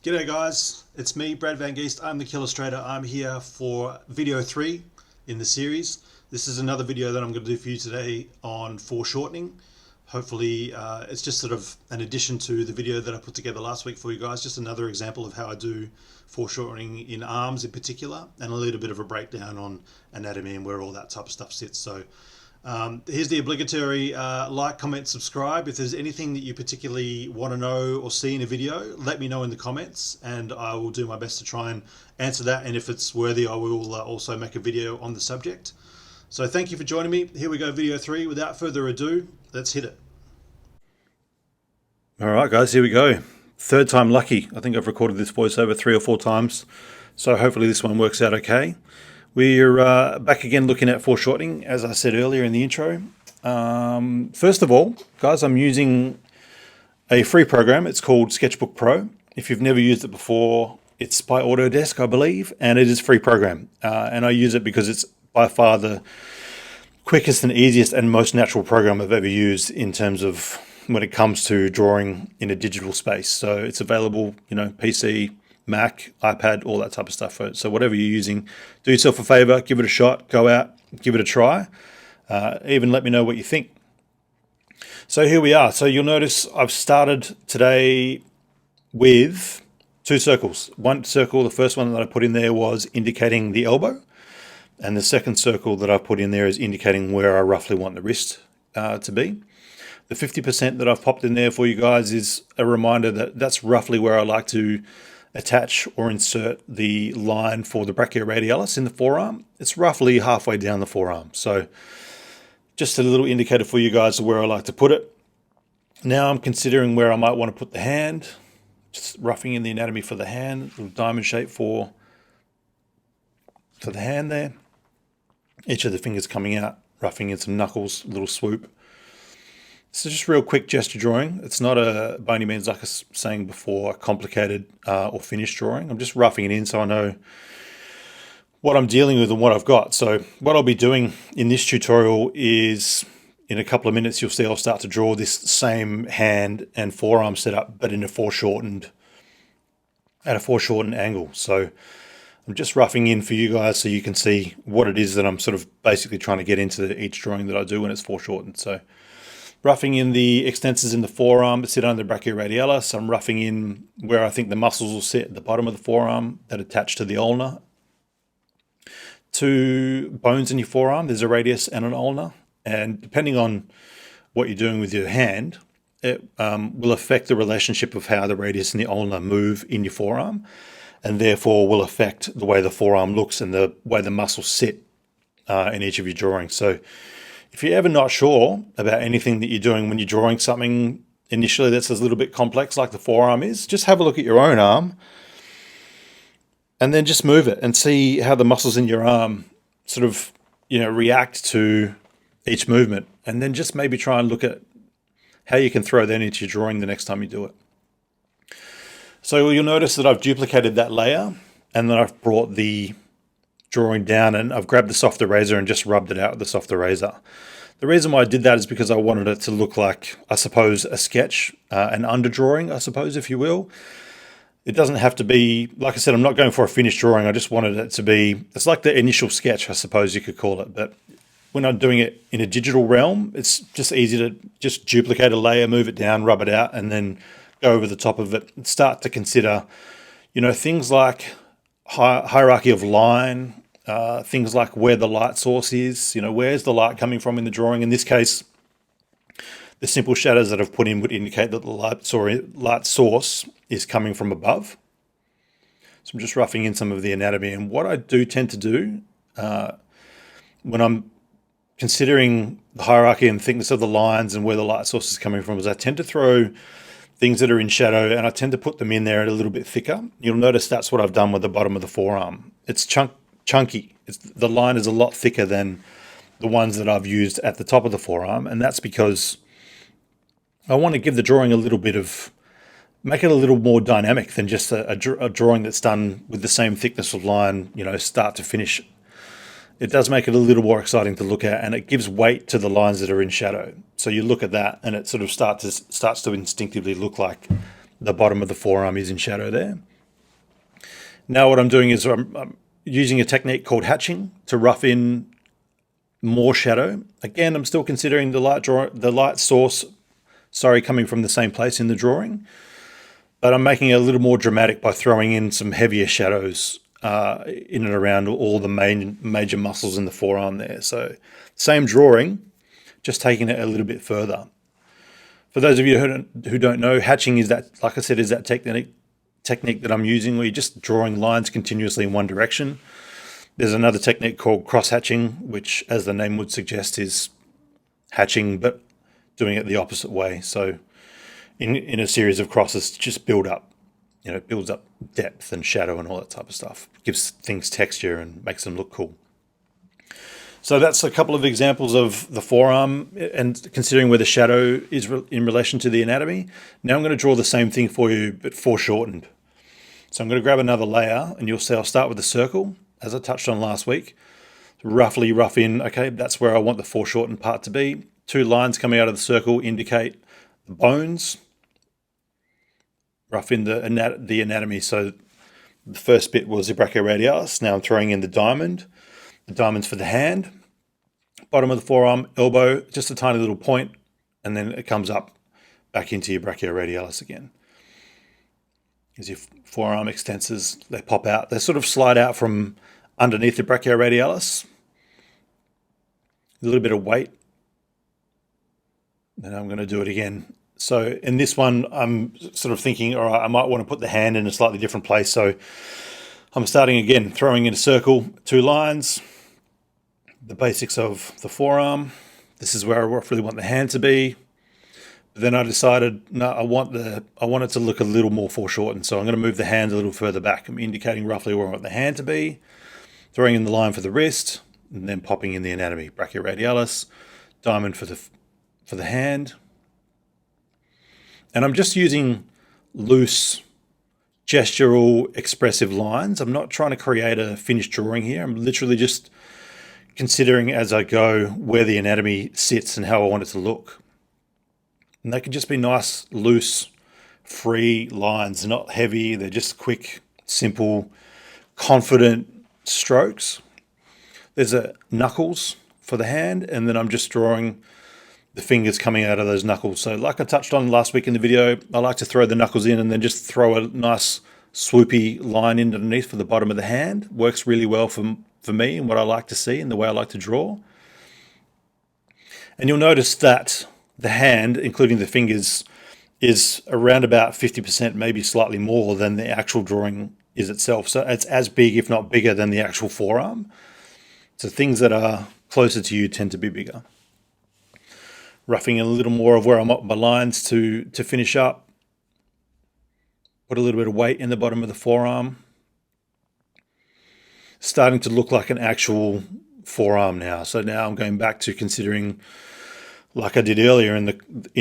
G'day guys, it's me, Brad Van Geest. I'm the Illustrator. I'm here for video 3 in the series. This is another video that I'm going to do for you today on foreshortening. Hopefully it's just sort of an addition to the video that I put together last week for you guys. Just another example of how I do foreshortening in arms in particular, and a little bit of a breakdown on anatomy and where all that type of stuff sits. So here's the obligatory like, comment, subscribe. If there's anything that you particularly want to know or see in a video, let me know in the comments and I will do my best to try and answer that. And if it's worthy, I will also make a video on the subject. So thank you for joining me. Here we go, video 3. Without further ado, let's hit it. All right, guys, here we go. Third time lucky. I think I've recorded this voiceover 3 or 4 times. So hopefully this one works out okay. We're back again looking at foreshortening, as I said earlier in the intro. First of all, guys, I'm using a free program. It's called Sketchbook Pro. If you've never used it before, it's by Autodesk, I believe, and it is a free program. And I use it because it's by far the quickest and easiest and most natural program I've ever used in terms of when it comes to drawing in a digital space. So it's available, PC, Mac, iPad, all that type of stuff. So whatever you're using, do yourself a favor, give it a shot, go out, give it a try. Even let me know what you think. So here we are. So you'll notice I've started today with 2 circles. One circle, the first one that I put in there was indicating the elbow. And the second circle that I put in there is indicating where I roughly want the wrist to be. The 50% that I've popped in there for you guys is a reminder that that's roughly where I like to attach or insert the line for the brachioradialis in the forearm. It's roughly halfway down the forearm. So just a little indicator for you guys of where I like to put it. Now I'm considering where I might want to put the hand. Just roughing in the anatomy for the hand, little diamond shape for the hand there. Each of the fingers coming out, roughing in some knuckles, a little swoop. So just real quick gesture drawing. It's not by any means, like I was saying before, a complicated or finished drawing. I'm just roughing it in so I know what I'm dealing with and what I've got. So what I'll be doing in this tutorial is, in a couple of minutes, you'll see I'll start to draw this same hand and forearm setup, but in at a foreshortened angle. So I'm just roughing in for you guys so you can see what it is that I'm sort of basically trying to get into each drawing that I do when it's foreshortened. So roughing in the extensors in the forearm that sit under the brachioradialis. I'm roughing in where I think the muscles will sit at the bottom of the forearm that attach to the ulna. 2 bones in your forearm, there's a radius and an ulna. And depending on what you're doing with your hand, it will affect the relationship of how the radius and the ulna move in your forearm, and therefore will affect the way the forearm looks and the way the muscles sit in each of your drawings. So if you're ever not sure about anything that you're doing when you're drawing something initially that's a little bit complex like the forearm is, just have a look at your own arm and then just move it and see how the muscles in your arm sort of, react to each movement. And then just maybe try and look at how you can throw that into your drawing the next time you do it. So you'll notice that I've duplicated that layer and then I've brought the drawing down and I've grabbed the soft eraser and just rubbed it out with the soft eraser. The reason why I did that is because I wanted it to look like, I suppose, a sketch, an underdrawing, I suppose, if you will. It doesn't have to be, like I said, I'm not going for a finished drawing. I just wanted it to be, it's like the initial sketch, I suppose you could call it. But when I'm doing it in a digital realm, it's just easy to just duplicate a layer, move it down, rub it out, and then go over the top of it and start to consider, things like hierarchy of line, things like where the light source is, where's the light coming from in the drawing. In this case, the simple shadows that I've put in would indicate that the light source is coming from above. So I'm just roughing in some of the anatomy. And what I do tend to do when I'm considering the hierarchy and thickness of the lines and where the light source is coming from is I tend to throw things that are in shadow and I tend to put them in there a little bit thicker. You'll notice that's what I've done with the bottom of the forearm. It's chunky. The line is a lot thicker than the ones that I've used at the top of the forearm, and that's because I want to give the drawing a little bit of, make it a little more dynamic than just a drawing that's done with the same thickness of line, start to finish. It does make it a little more exciting to look at, and it gives weight to the lines that are in shadow. So you look at that and it sort of starts to instinctively look like the bottom of the forearm is in shadow there. Now what I'm doing is I'm using a technique called hatching to rough in more shadow. Again, I'm still considering the light source, coming from the same place in the drawing, but I'm making it a little more dramatic by throwing in some heavier shadows in and around all the major muscles in the forearm there. So same drawing, just taking it a little bit further. For those of you who don't know, hatching is that, like I said, is that technique that I'm using where you're just drawing lines continuously in one direction. There's another technique called cross-hatching, which, as the name would suggest, is hatching, but doing it the opposite way. So in a series of crosses, just builds up depth and shadow and all that type of stuff. It gives things texture and makes them look cool. So that's a couple of examples of the forearm and considering where the shadow is in relation to the anatomy. Now I'm going to draw the same thing for you, but foreshortened. So I'm going to grab another layer and you'll see I'll start with a circle, as I touched on last week. Roughly rough in, okay, that's where I want the foreshortened part to be. 2 lines coming out of the circle indicate the bones. Rough in the anatomy. So the first bit was the brachioradialis. Now I'm throwing in the diamond. The diamond's for the hand. Bottom of the forearm, elbow, just a tiny little point, and then it comes up back into your brachioradialis again. As your forearm extensors, they pop out. They sort of slide out from underneath the brachioradialis. A little bit of weight. And I'm going to do it again. So in this one, I'm sort of thinking, all right, I might want to put the hand in a slightly different place. So I'm starting again, throwing in a circle, 2 lines. The basics of the forearm. This is where I really want the hand to be. But then I decided, no, I want it to look a little more foreshortened. So I'm going to move the hand a little further back. I'm indicating roughly where I want the hand to be, throwing in the line for the wrist, and then popping in the anatomy. Brachioradialis, diamond for the hand. And I'm just using loose, gestural, expressive lines. I'm not trying to create a finished drawing here. I'm literally just considering as I go where the anatomy sits and how I want it to look. And they can just be nice, loose, free lines. They're not heavy. They're just quick, simple, confident strokes. There's a knuckles for the hand, and then I'm just drawing the fingers coming out of those knuckles. So like I touched on last week in the video, I like to throw the knuckles in and then just throw a nice swoopy line in underneath for the bottom of the hand. Works really well for me and what I like to see and the way I like to draw. And you'll notice that the hand, including the fingers, is around about 50%, maybe slightly more than the actual drawing is itself. So it's as big, if not bigger, than the actual forearm. So things that are closer to you tend to be bigger. Roughing a little more of where I'm up my lines to finish up. Put a little bit of weight in the bottom of the forearm. Starting to look like an actual forearm now. So now I'm going back to considering, like I did earlier in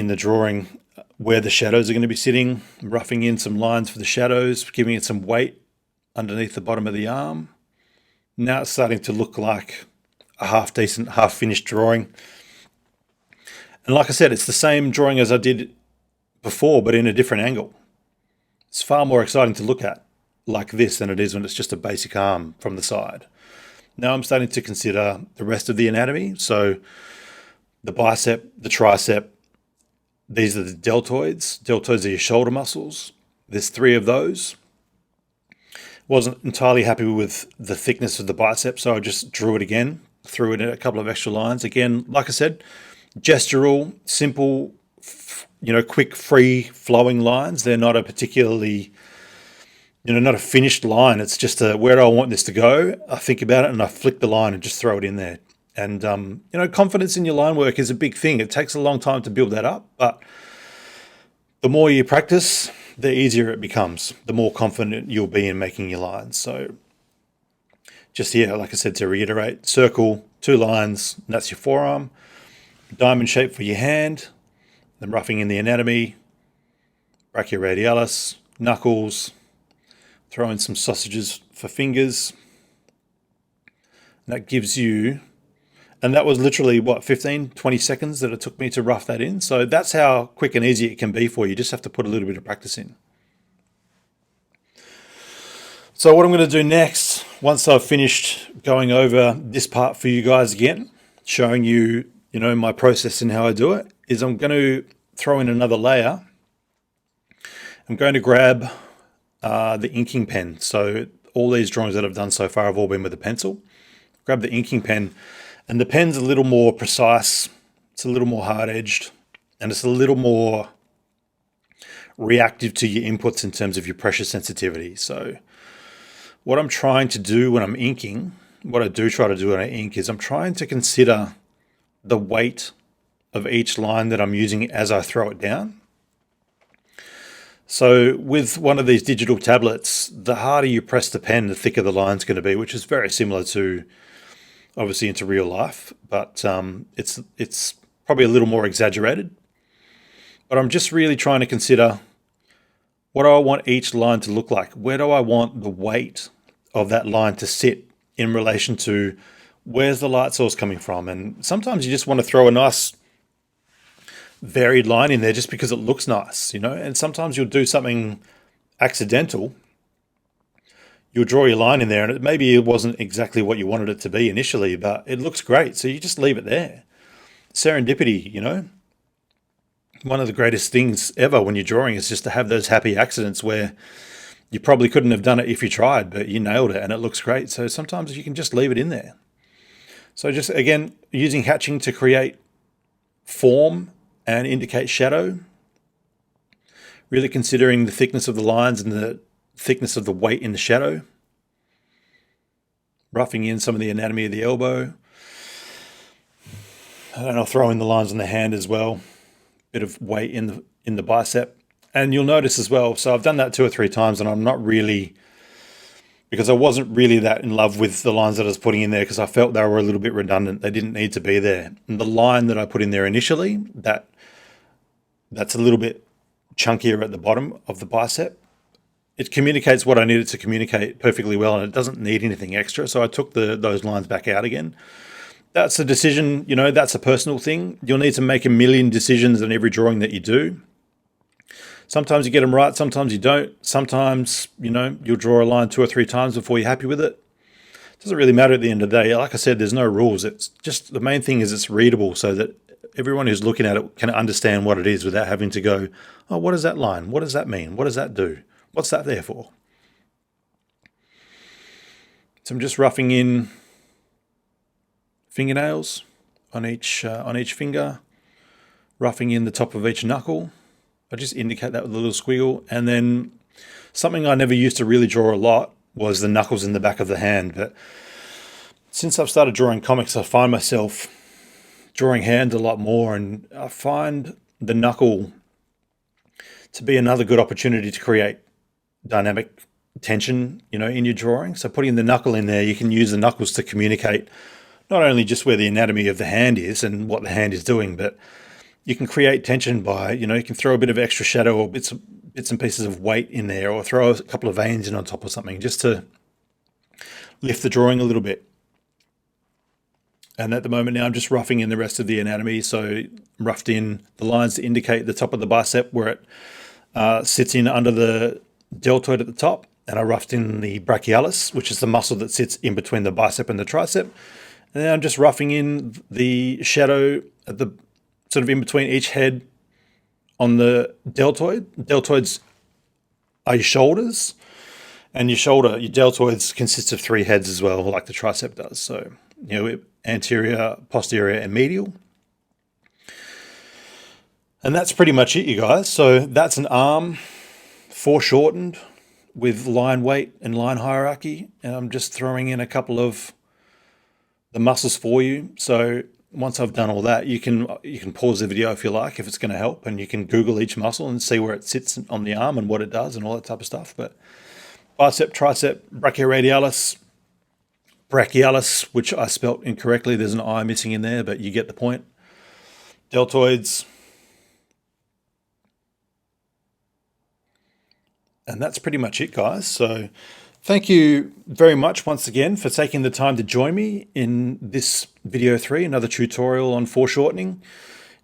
the drawing, where the shadows are going to be sitting, roughing in some lines for the shadows, giving it some weight underneath the bottom of the arm. Now it's starting to look like a half-decent, half-finished drawing. And like I said, it's the same drawing as I did before, but in a different angle. It's far more exciting to look at like this than it is when it's just a basic arm from the side. Now I'm starting to consider the rest of the anatomy. So the bicep, the tricep, these are the deltoids. Deltoids are your shoulder muscles. There's 3 of those. Wasn't entirely happy with the thickness of the bicep, so I just drew it again, threw in a couple of extra lines. Again, like I said, gestural, simple, quick, free flowing lines. They're not a particularly, not a finished line. It's just where do I want this to go? I think about it and I flick the line and just throw it in there. And, confidence in your line work is a big thing. It takes a long time to build that up, but the more you practice, the easier it becomes, the more confident you'll be in making your lines. So just here, like I said, to reiterate, circle, 2 lines, and that's your forearm. Diamond shape for your hand, then roughing in the anatomy, brachioradialis, knuckles, throw in some sausages for fingers. And that gives you, and that was literally, 15, 20 seconds that it took me to rough that in. So that's how quick and easy it can be for you. You just have to put a little bit of practice in. So what I'm going to do next, once I've finished going over this part for you guys again, showing you, my process and how I do it, is I'm going to throw in another layer. I'm going to grab the inking pen. So all these drawings that I've done so far have all been with a pencil. Grab the inking pen, and the pen's a little more precise. It's a little more hard-edged, and it's a little more reactive to your inputs in terms of your pressure sensitivity. So what I'm trying to do when I'm inking, what I do try to do when I ink, is I'm trying to consider the weight of each line that I'm using as I throw it down. So with one of these digital tablets, the harder you press the pen, the thicker the line's going to be, which is very similar to, obviously, into real life, but it's probably a little more exaggerated. But I'm just really trying to consider, what do I want each line to look like? Where do I want the weight of that line to sit in relation to where's the light source coming from? And sometimes you just want to throw a nice varied line in there just because it looks nice, and sometimes you'll do something accidental. You'll draw your line in there and maybe it wasn't exactly what you wanted it to be initially, but it looks great, so you just leave it there. Serendipity, one of the greatest things ever when you're drawing is just to have those happy accidents where you probably couldn't have done it if you tried, but you nailed it and it looks great. So sometimes you can just leave it in there. So just, again, using hatching to create form and indicate shadow, really considering the thickness of the lines and the thickness of the weight in the shadow, roughing in some of the anatomy of the elbow, and I'll throw in the lines on the hand as well, bit of weight in the bicep. And you'll notice as well, so I've done that 2 or 3 times, and I'm not really, because I wasn't really that in love with the lines that I was putting in there, because I felt they were a little bit redundant. They didn't need to be there. And the line that I put in there initially, that's a little bit chunkier at the bottom of the bicep. It communicates what I needed to communicate perfectly well, and it doesn't need anything extra. So I took those lines back out again. That's a decision, that's a personal thing. You'll need to make a million decisions in every drawing that you do. Sometimes you get them right, sometimes you don't. Sometimes, you'll draw a line 2 or 3 times before you're happy with it. It doesn't really matter at the end of the day. Like I said, there's no rules. It's just, the main thing is it's readable so that everyone who's looking at it can understand what it is without having to go, oh, what is that line? What does that mean? What does that do? What's that there for? So I'm just roughing in fingernails on each finger, roughing in the top of each knuckle. I just indicate that with a little squiggle. And then something I never used to really draw a lot was the knuckles in the back of the hand. But since I've started drawing comics, I find myself drawing hands a lot more, and I find the knuckle to be another good opportunity to create dynamic tension, in your drawing. So putting the knuckle in there, you can use the knuckles to communicate not only just where the anatomy of the hand is and what the hand is doing, but you can create tension by, you can throw a bit of extra shadow or bits and pieces of weight in there, or throw a couple of veins in on top of something just to lift the drawing a little bit. And at the moment now, I'm just roughing in the rest of the anatomy. So roughed in the lines to indicate the top of the bicep where it sits in under the deltoid at the top. And I roughed in the brachialis, which is the muscle that sits in between the bicep and the tricep. And then I'm just roughing in the shadow at the sort of in between each head on the deltoid. Deltoids are your shoulders, and your deltoids consist of 3 heads as well, like the tricep does. So, anterior, posterior, and medial. And that's pretty much it, you guys. So that's an arm foreshortened with line weight and line hierarchy. And I'm just throwing in a couple of the muscles for you. So once I've done all that, you can pause the video if you like, if it's going to help, and you can Google each muscle and see where it sits on the arm and what it does and all that type of stuff. But bicep, tricep, brachialis, which I spelt incorrectly. There's an I missing in there, but you get the point. Deltoids. And that's pretty much it, guys. So thank you very much once again for taking the time to join me in this video 3, another tutorial on foreshortening.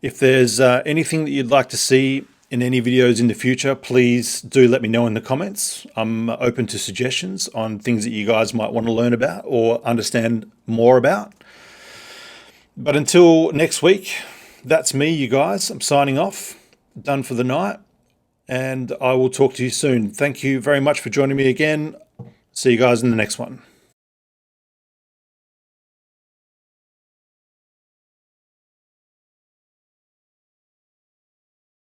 If there's anything that you'd like to see in any videos in the future, please do let me know in the comments. I'm open to suggestions on things that you guys might want to learn about or understand more about. But until next week, that's me, you guys. I'm signing off, done for the night, and I will talk to you soon. Thank you very much for joining me again. See you guys in the next one.